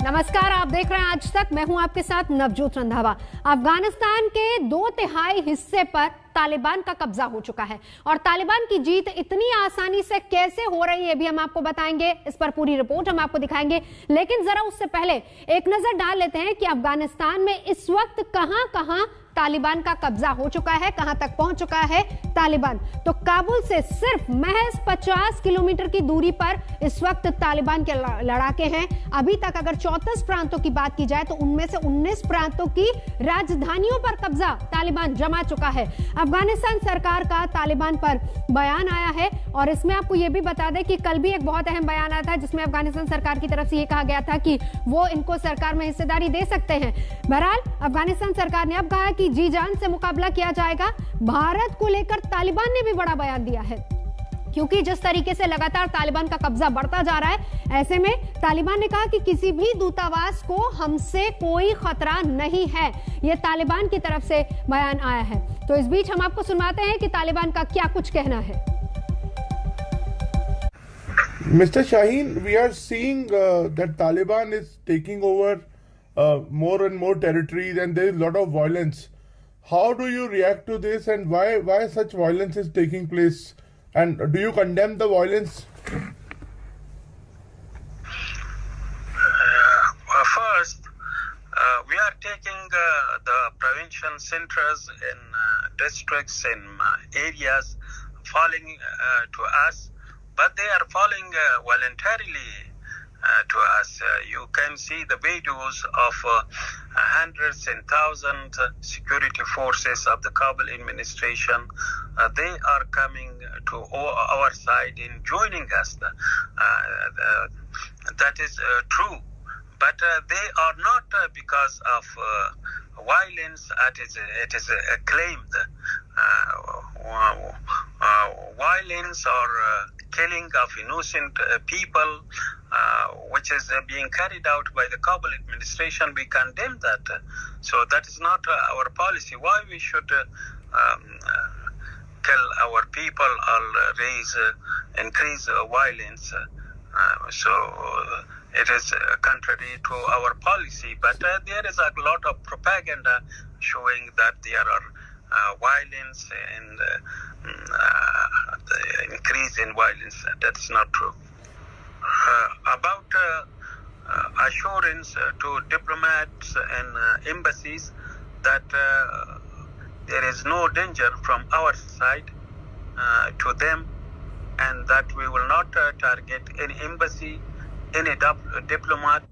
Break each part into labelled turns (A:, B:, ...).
A: नमस्कार, आप देख रहे हैं आज तक। मैं हूं आपके साथ नवजोत रंधावा। अफगानिस्तान के 2/3 हिस्से पर तालिबान का कब्जा हो चुका है और तालिबान की जीत इतनी आसानी से कैसे हो रही है भी हम आपको बताएंगे। इस पर पूरी रिपोर्ट हम आपको दिखाएंगे, लेकिन जरा उससे पहले एक नजर डाल लेते हैं कि अफगानिस्तान में इस वक्त कहां-कहां तालिबान का कब्जा हो चुका है, कहां तक पहुंच चुका है तालिबान। तो काबुल से सिर्फ महज 50 किलोमीटर की दूरी पर इस वक्त तालिबान के लड़ाके हैं। अभी तक अगर 34 प्रांतों की बात की जाए तो उनमें से 19 प्रांतों की राजधानियों पर कब्जा तालिबान जमा चुका है। अफगानिस्तान सरकार का तालिबान पर बयान आया है और इसमें आपको यह भी बता दें कि कल भी एक बहुत अहम बयान आया था जिसमें अफगानिस्तान सरकार की तरफ से यह कहा गया था कि वो इनको सरकार में हिस्सेदारी दे सकते हैं। बहरहाल अफगानिस्तान सरकार ने अब कहा कि जी जान से मुकाबला किया जाएगा। भारत को लेकर तालिबान ने भी बड़ा बयान दिया है, क्योंकि जिस तरीके से लगातार तालिबान का कब्जा बढ़ता जा रहा है, ऐसे में तालिबान ने कहा कि किसी भी दूतावास को हमसे कोई खतरा नहीं है। यह तालिबान की तरफ से बयान आया है। तो इस बीच हम आपको सुनाते हैं कि तालिबान का क्या कुछ कहना है।
B: Mr. Shaheen, we are seeing that Taliban is taking over more and more territories, and there is a lot of violence. How do you react to this, and why such violence is taking place? And do you condemn the violence?
C: First, we are taking the prevention centers in districts in areas falling to us, but they are falling voluntarily to us. You can see the videos of hundreds and thousands security forces of the Kabul administration. They are coming to our side in joining us. That is true, but they are not because of violence. It is claimed violence or killing of innocent people, which is being carried out by the Kabul administration. We condemn that. So that is not our policy. Why we should kill our people or increase violence? So it is contrary to our policy. But there is a lot of propaganda showing that there are violence and the increase in violence. That's not true. About assurance to diplomats and embassies that there is no danger from our side to them, and that we will not target any embassy, any diplomat.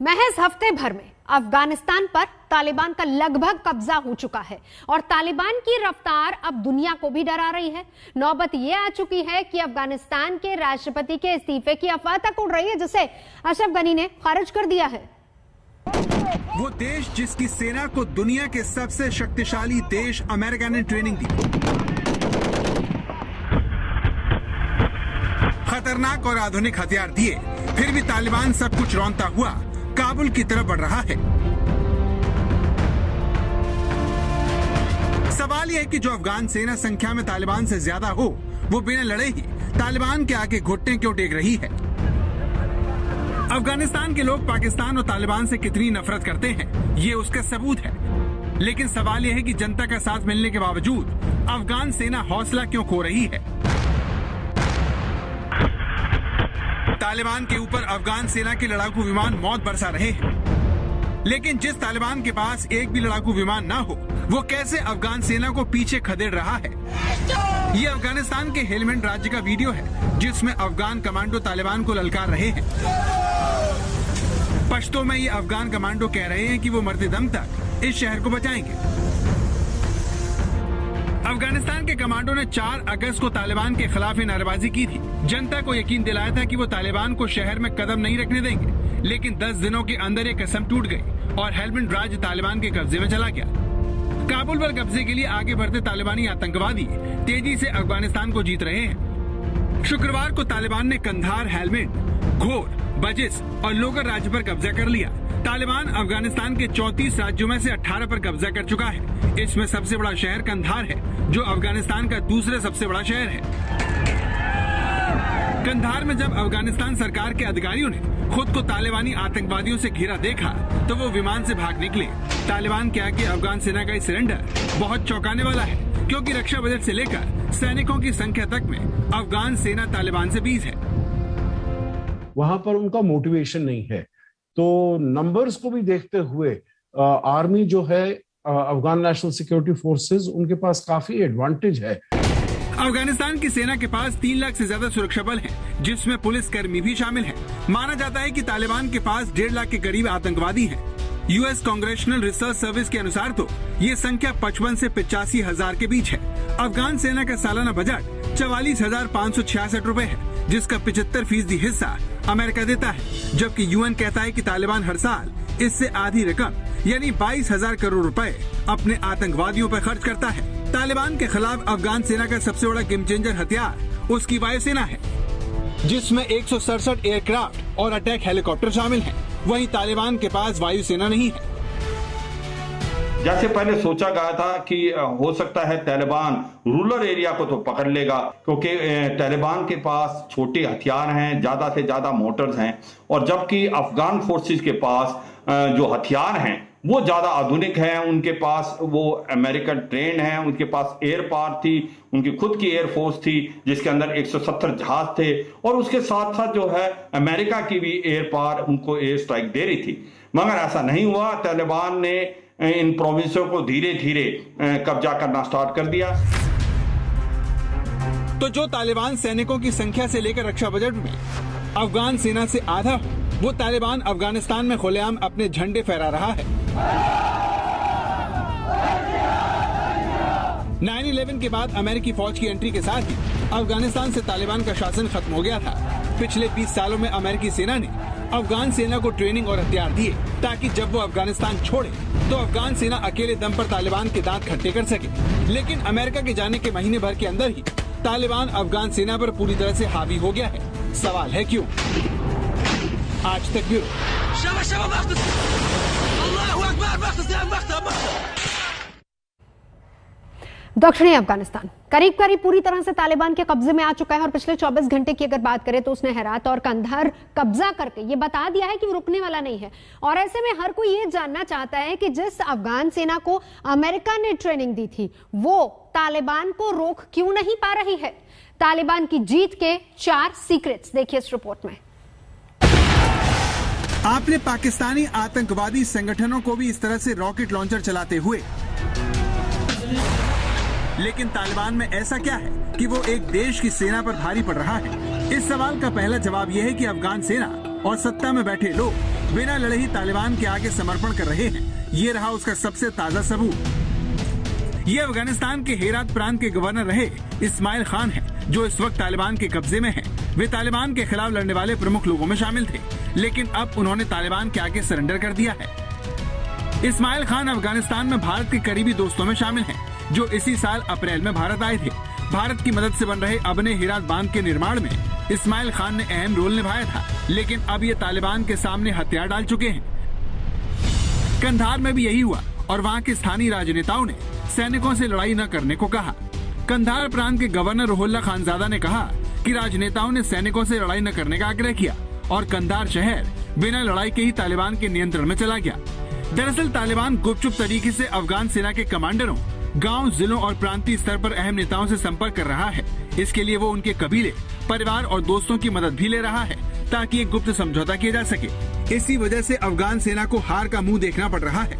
A: महज हफ्ते भर में अफगानिस्तान पर तालिबान का लगभग कब्जा हो चुका है और तालिबान की रफ्तार अब दुनिया को भी डरा रही है। नौबत यह आ चुकी है कि अफगानिस्तान के राष्ट्रपति के इस्तीफे की अफवाह तक उड़ रही है, जिसे अशरफ गनी ने खारिज कर दिया है।
D: वो देश जिसकी सेना को दुनिया के सबसे शक्तिशाली देश अमेरिका ने ट्रेनिंग दी, खतरनाक और आधुनिक हथियार दिए, फिर भी तालिबान सब कुछ रौंदता हुआ काबुल की तरफ बढ़ रहा है। सवाल यह है कि जो अफगान सेना संख्या में तालिबान से ज्यादा हो, वो बिना लड़े ही तालिबान के आगे घुटने क्यों टेक रही है। अफगानिस्तान के लोग पाकिस्तान और तालिबान से कितनी नफरत करते हैं, ये उसका सबूत है। लेकिन सवाल यह है कि जनता का साथ मिलने के बावजूद अफगान सेना हौसला क्यों खो रही है। तालिबान के ऊपर अफगान सेना के लड़ाकू विमान मौत बरसा रहे हैं, लेकिन जिस तालिबान के पास एक भी लड़ाकू विमान ना हो, वो कैसे अफगान सेना को पीछे खदेड़ रहा है। ये अफगानिस्तान के हेलमंड राज्य का वीडियो है, जिसमें अफगान कमांडो तालिबान को ललकार रहे हैं। पश्तो में ये अफगान कमांडो कह रहे हैं कि वो मरते दम तक इस शहर को बचाएंगे। अफगानिस्तान के कमांडो ने 4 अगस्त को तालिबान के खिलाफ नारेबाजी की थी। जनता को यकीन दिलाया था कि वो तालिबान को शहर में कदम नहीं रखने देंगे, लेकिन 10 दिनों के अंदर ये कसम टूट गई और हेलमंड राज्य तालिबान के कब्जे में चला गया। काबुल पर कब्जे के लिए आगे बढ़ते तालिबानी आतंकवादी तेजी से अफगानिस्तान को जीत रहे हैं। शुक्रवार को तालिबान ने कंधार, हेलमंड, घोर, बजिस और लोगर राज्य पर कब्जा कर लिया। तालिबान अफगानिस्तान के 34 राज्यों में से 18 पर कब्जा कर चुका है। इसमें सबसे बड़ा शहर कंधार है, जो अफगानिस्तान का दूसरा सबसे बड़ा शहर है। कंधार में जब अफगानिस्तान सरकार के अधिकारियों ने खुद को तालिबानी आतंकवादियों से घिरा देखा तो वो विमान से भाग निकले। तालिबान के आगे अफगान सेना का सरेंडर बहुत चौंकाने वाला है, क्योंकि रक्षा बजट से लेकर सैनिकों की संख्या तक में अफगान सेना तालिबान से 20 है।
E: वहां पर उनका मोटिवेशन नहीं है, तो नंबर्स को भी देखते हुए आर्मी जो है, अफगान नेशनल सिक्योरिटी फोर्सेस, उनके पास काफी एडवांटेज है।
D: अफगानिस्तान की सेना के पास 3 लाख से ज्यादा सुरक्षा बल हैं, जिसमें पुलिस कर्मी भी शामिल हैं। माना जाता है कि तालिबान के पास 1.5 लाख के करीब आतंकवादी हैं। यूएस कांग्रेशनल रिसर्च सर्विस के अनुसार तो ये संख्या 55 से 85 हजार के बीच है। अफगान सेना का सालाना बजट 44,566 रुपए है, जिसका 75% हिस्सा अमेरिका देता है, जबकि यूएन कहता है कि तालिबान हर साल इससे आधी रकम यानी 22,000 करोड़ रुपए अपने आतंकवादियों पर खर्च करता है। तालिबान के खिलाफ अफगान सेना का सबसे बड़ा गेम चेंजर हथियार उसकी वायुसेना है, जिसमें 167 एयरक्राफ्ट और अटैक हेलीकॉप्टर शामिल हैं। वहीं तालिबान के पास वायुसेना नहीं है।
F: जैसे पहले सोचा गया था कि हो सकता है तालिबान रूरल एरिया को तो पकड़ लेगा, क्योंकि तालिबान के पास छोटे हथियार हैं, ज्यादा से ज्यादा मोटर्स हैं, और जबकि अफगान फोर्सेस के पास जो हथियार हैं वो ज्यादा आधुनिक हैं। उनके पास वो अमेरिकन ट्रेन है, उनके पास एयर पावर थी, उनकी खुद की एयरफोर्स थी जिसके अंदर 170 जहाज थे, और उसके साथ साथ जो है अमेरिका की भी एयर पावर उनको एयर स्ट्राइक दे रही थी। मगर ऐसा नहीं हुआ। तालिबान ने इन प्रोविंसों को धीरे धीरे कब्जा करना स्टार्ट कर दिया।
D: तो जो तालिबान सैनिकों की संख्या से लेकर रक्षा बजट में अफगान सेना से आधा हो, वो तालिबान अफगानिस्तान में खुलेआम अपने झंडे फहरा रहा है। 9/11 के बाद अमेरिकी फौज की एंट्री के साथ ही अफगानिस्तान से तालिबान का शासन खत्म हो गया था। पिछले 20 सालों में अमेरिकी सेना ने अफगान सेना को ट्रेनिंग और हथियार दिए, ताकि जब वो अफगानिस्तान छोड़े तो अफगान सेना अकेले दम पर तालिबान के दांत खट्टे कर सके। लेकिन अमेरिका के जाने के महीने भर के अंदर ही तालिबान अफगान सेना पर पूरी तरह से हावी हो गया है। सवाल है क्यों? आज तक ब्यूरो।
A: दक्षिणी अफगानिस्तान करीब करीब पूरी तरह से तालिबान के कब्जे में आ चुका है, और पिछले 24 घंटे की अगर बात करें तो उसने हेरात और कंधार कब्जा करके ये बता दिया है कि वो रुकने वाला नहीं है। और ऐसे में हर कोई ये जानना चाहता है कि जिस अफगान सेना को अमेरिका ने ट्रेनिंग दी थी वो तालिबान को रोक क्यों नहीं पा रही है। तालिबान की जीत के 4 सीक्रेट्स देखिए इस रिपोर्ट में।
D: आपने पाकिस्तानी आतंकवादी संगठनों को भी इस तरह से रॉकेट लॉन्चर चलाते हुए, लेकिन तालिबान में ऐसा क्या है कि वो एक देश की सेना पर भारी पड़ रहा है? इस सवाल का पहला जवाब यह है कि अफगान सेना और सत्ता में बैठे लोग बिना लड़े ही तालिबान के आगे समर्पण कर रहे हैं। ये रहा उसका सबसे ताजा सबूत। ये अफगानिस्तान के हेरात प्रांत के गवर्नर रहे इस्माइल खान है, जो इस वक्त तालिबान के कब्जे में है। वे तालिबान के खिलाफ लड़ने वाले प्रमुख लोगों में शामिल थे, लेकिन अब उन्होंने तालिबान के आगे सरेंडर कर दिया है। इस्माइल खान अफगानिस्तान में भारत के करीबी दोस्तों में शामिल हैं, जो इसी साल अप्रैल में भारत आए थे। भारत की मदद से बन रहे अबने हेरात बांध के निर्माण में इस्माइल खान ने अहम रोल निभाया था, लेकिन अब ये तालिबान के सामने हथियार डाल चुके हैं। कंधार में भी यही हुआ और वहाँ के स्थानीय राजनेताओं ने सैनिकों से लड़ाई न करने को कहा। कंधार प्रांत के गवर्नर रुहुल्ला खानजादा ने कहा कि राजनेताओं ने सैनिकों से लड़ाई न करने का आग्रह किया और कंधार शहर बिना लड़ाई के ही तालिबान के नियंत्रण में चला गया। दरअसल तालिबान गुपचुप तरीके से अफगान सेना के कमांडरों, गांव, जिलों और प्रांतीय स्तर पर अहम नेताओं से संपर्क कर रहा है। इसके लिए वो उनके कबीले, परिवार और दोस्तों की मदद भी ले रहा है, ताकि एक गुप्त समझौता किया जा सके। इसी वजह से अफगान सेना को हार का मुंह देखना पड़ रहा है।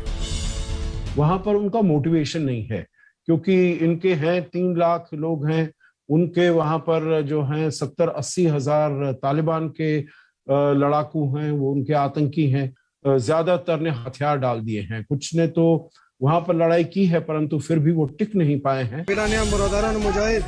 E: वहां पर उनका मोटिवेशन नहीं है, क्योंकि इनके हैं 3 लाख लोग हैं, उनके वहां पर जो हैं 70-80 हजार तालिबान के लड़ाकू हैं, वो उनके आतंकी हैं। ज्यादातर ने हथियार डाल दिए हैं, कुछ ने तो वहां पर लड़ाई की है, परंतु फिर भी वो टिक नहीं पाए हैं।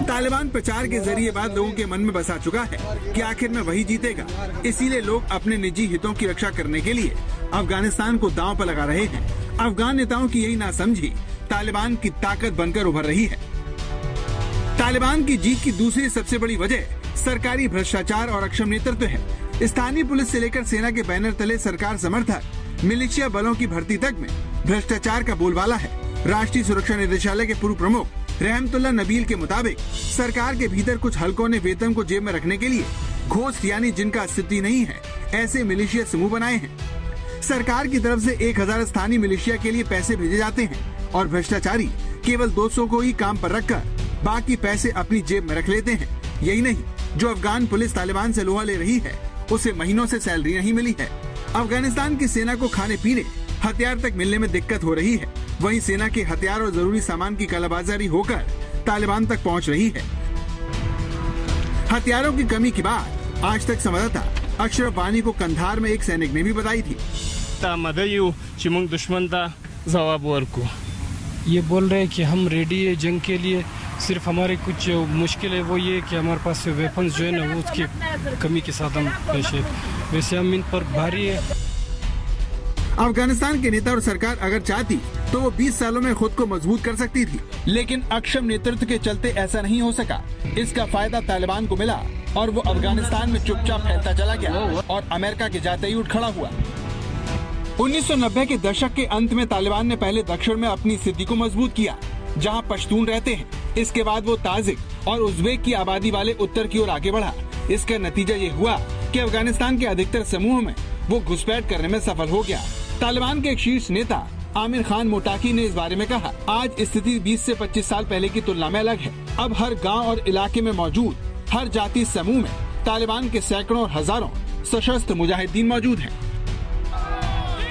D: तालिबान प्रचार के जरिए बात लोगों के मन में बसा चुका है कि आखिर में वही जीतेगा। इसीलिए लोग अपने निजी हितों की रक्षा करने के लिए अफगानिस्तान को दांव पर लगा रहे हैं। अफगान नेताओं की यही नासमझी तालिबान की ताकत बनकर उभर रही है। तालिबान की जीत की दूसरी सबसे बड़ी वजह सरकारी भ्रष्टाचार और अक्षम नेतृत्व है। स्थानीय पुलिस से लेकर सेना के बैनर तले सरकार समर्थक मिलिशिया बलों की भर्ती तक में भ्रष्टाचार का बोलबाला है। राष्ट्रीय सुरक्षा निदेशालय के पूर्व प्रमुख रहमतुल्लाह नबील के मुताबिक सरकार के भीतर कुछ हलकों ने वेतन को जेब में रखने के लिए घोस्ट यानी जिनका अस्तित्व नहीं है, ऐसे मिलिशिया समूह बनाए हैं। सरकार की तरफ से 1000 स्थानीय मिलिशिया के लिए पैसे भेजे जाते हैं और भ्रष्टाचारी केवल 200 को ही काम पर रखकर बाकी पैसे अपनी जेब में रख लेते हैं। यही नहीं, जो अफगान पुलिस तालिबान से लोहा ले रही है उसे महीनों से सैलरी नहीं मिली है। अफगानिस्तान की सेना को खाने पीने, हथियार तक मिलने में दिक्कत हो रही है। वहीं सेना के हथियार और जरूरी सामान की कालाबाजारी होकर तालिबान तक पहुंच रही है। हथियारों की कमी की बात आज तक संवाददाता अशरफ वानी को कंधार में एक सैनिक ने भी बताई थी।
G: ये बोल रहे हैं कि हम रेडी है जंग के लिए, सिर्फ हमारी कुछ मुश्किल है वो ये कि हमारे पास वेपन्स जो है ना वो उसकी कमी के साथ हम पेश है। वैसे हम इन पर भारी है।
D: अफगानिस्तान के नेता और सरकार अगर चाहती तो वो 20 सालों में खुद को मजबूत कर सकती थी, लेकिन अक्षम नेतृत्व के चलते ऐसा नहीं हो सका। इसका फायदा तालिबान को मिला और वो अफगानिस्तान में चुपचाप फैलता चला गया और अमेरिका के जाते ही उठ खड़ा हुआ। 1990 के दशक के अंत में तालिबान ने पहले दक्षिण में अपनी स्थिति को मजबूत किया, जहां पश्तून रहते हैं। इसके बाद वो ताजिक और उज़्बेक की आबादी वाले उत्तर की ओर आगे बढ़ा। इसका नतीजा ये हुआ कि अफगानिस्तान के अधिकतर समूह में वो घुसपैठ करने में सफल हो गया। तालिबान के एक शीर्ष नेता आमिर खान मोटाकी ने इस बारे में कहा, आज स्थिति 20 से 25 साल पहले की तुलना में अलग है। अब हर गांव और इलाके में मौजूद हर जाति समूह में तालिबान के सैकड़ों और हजारों सशस्त्र मुजाहिदीन मौजूद हैं।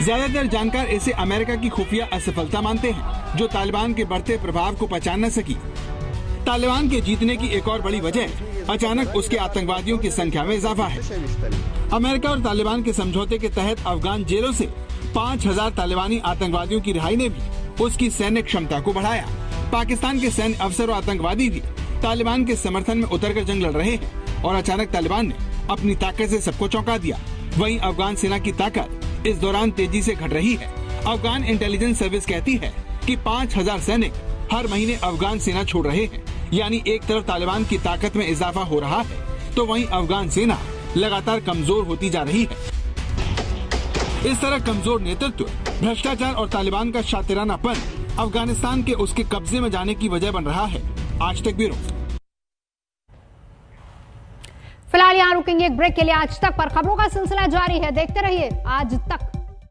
D: ज्यादातर जानकार इसे अमेरिका की खुफिया असफलता मानते हैं, जो तालिबान के बढ़ते प्रभाव को पहचान न सकी। तालिबान के जीतने की एक और बड़ी वजह अचानक उसके आतंकवादियों की संख्या में इजाफा है। अमेरिका और तालिबान के समझौते के तहत अफगान जेलों से 5000 तालिबानी आतंकवादियों की रिहाई ने भी उसकी सैन्य क्षमता को बढ़ाया। पाकिस्तान के सैन्य अफसर और आतंकवादी भी तालिबान के समर्थन में उतरकर जंग लड़ रहे हैं और अचानक तालिबान ने अपनी ताकत से सबको चौंका दिया। वहीं अफगान सेना की ताकत इस दौरान तेजी से घट रही है। अफगान इंटेलिजेंस सर्विस कहती है कि 5000 सैनिक हर महीने अफगान सेना छोड़ रहे हैं। यानी एक तरफ तालिबान की ताकत में इजाफा हो रहा है तो वहीं अफगान सेना लगातार कमजोर होती जा रही है। इस तरह कमजोर नेतृत्व, भ्रष्टाचार और तालिबान का शातिरानापन अफगानिस्तान के उसके कब्जे में जाने की वजह बन रहा है। आज तक ब्यूरो।
A: फिलहाल यहाँ रुकेंगे एक ब्रेक के लिए। आज तक पर खबरों का सिलसिला जारी है, देखते रहिए आज तक।